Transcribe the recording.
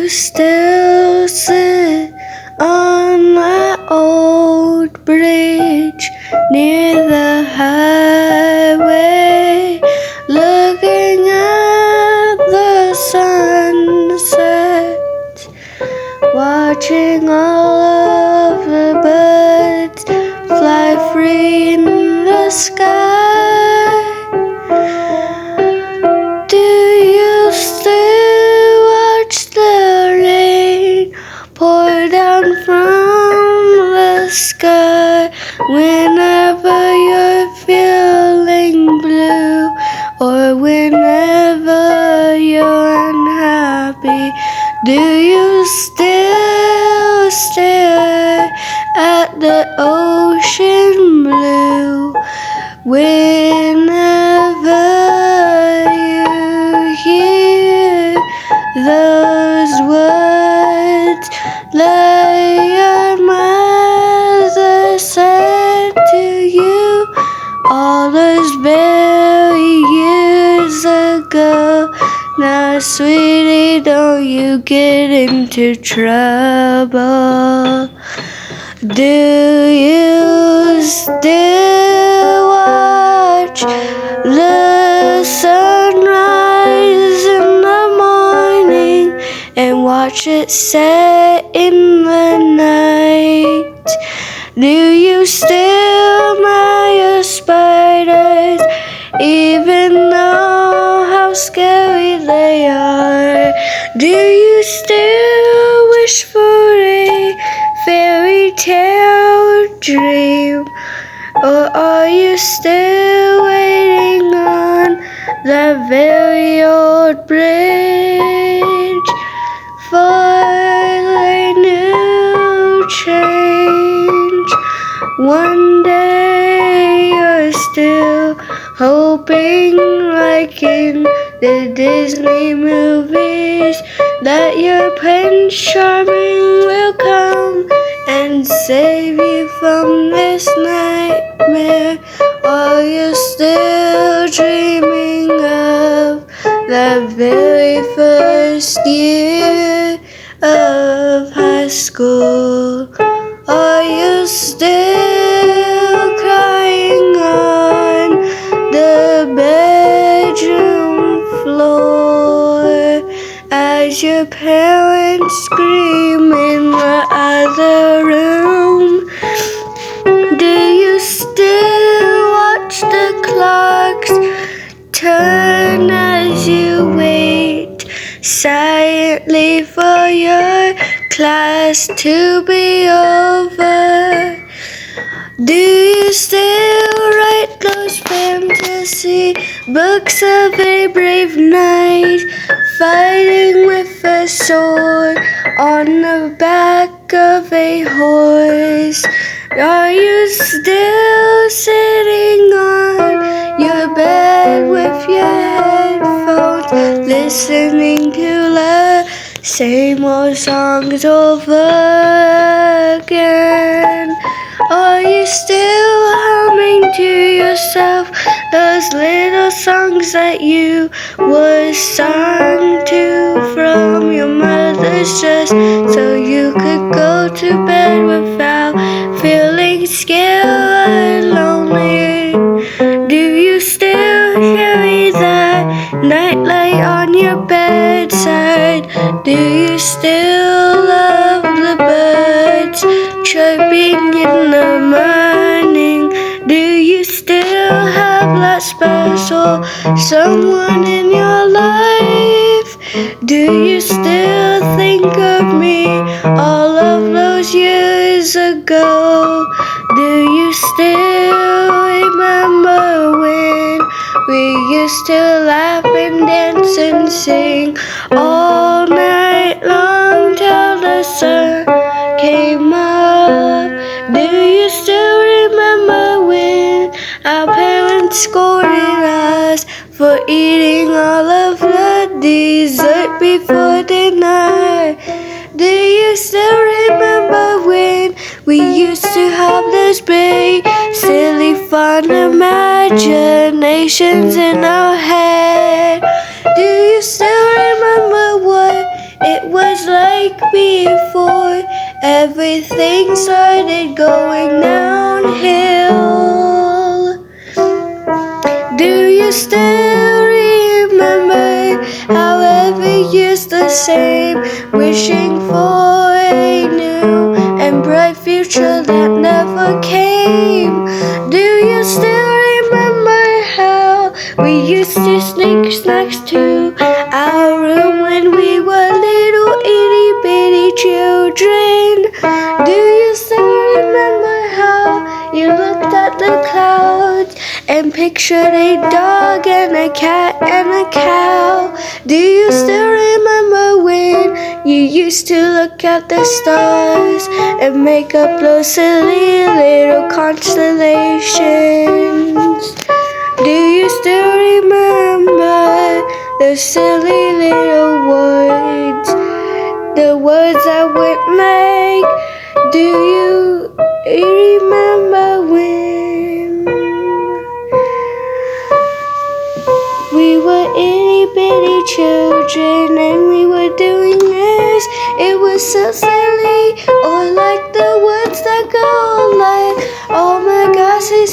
you still sit on that old bridge near the highway, looking at the sunset, watching all of the birds fly free in the sky? Do you still watch the rain pour down from the sky whenever you're feeling blue, or whenever you're unhappy? Do you still stare at the ocean blue whenever you hear those words that your mother said to you all those very years ago? Now, sweetie, don't you get into trouble. Do you still watch the sunrise in the morning and watch it set in the night? Do you still admire spiders even though how scary they are? Do you still wish for a fairy tale dream, or are you still waiting on that very old bridge for a new change? One day you're still hoping, like in the Disney movies, that your Prince Charming will come and save you from this nightmare. Are you still dreaming of that very first year of high school? Are you still crying on the bedroom floor as your parents scream in the other room? Do you still watch the clocks turn as you wait silently for your class to be over? Do you still write those fantasy books of a brave knight fighting with a sword on the back of a horse? Are you still sitting on your bed with your headphones, listening to the same old songs over again? Are you still humming to yourself those little songs that you were sung to from your mother's chest, so you could go to bed without feeling scared or lonely? Do you still carry that nightlight on your bedside? Do you still love the birds chirping in the morning? Do you still have that special someone in your life? Do you still think of me all of those years ago? Do you still remember when we used to laugh and dance and sing all night long till the sun came up? Do you still remember when our parents scolded us for eating all of the dessert before dinner? Do you still remember when we used to have those big, silly, fun imaginations in our head? Do you still remember what it was like before. Everything started going downhill. Do you still remember how every year's the same? Wishing for a new and bright future that never came. Do you still remember how we used to sneak snacks to our room when we were little itty bitty children? Do you still remember how you looked at the clouds and pictured a dog and a cat and a cow? Do you still remember when you used to look at the stars and make up those silly little constellations? Do you still remember the silly little words, the words that went like, do you remember when we were itty bitty children and we were doing this? It was so silly. Or like the words that go like, oh my gosh, it's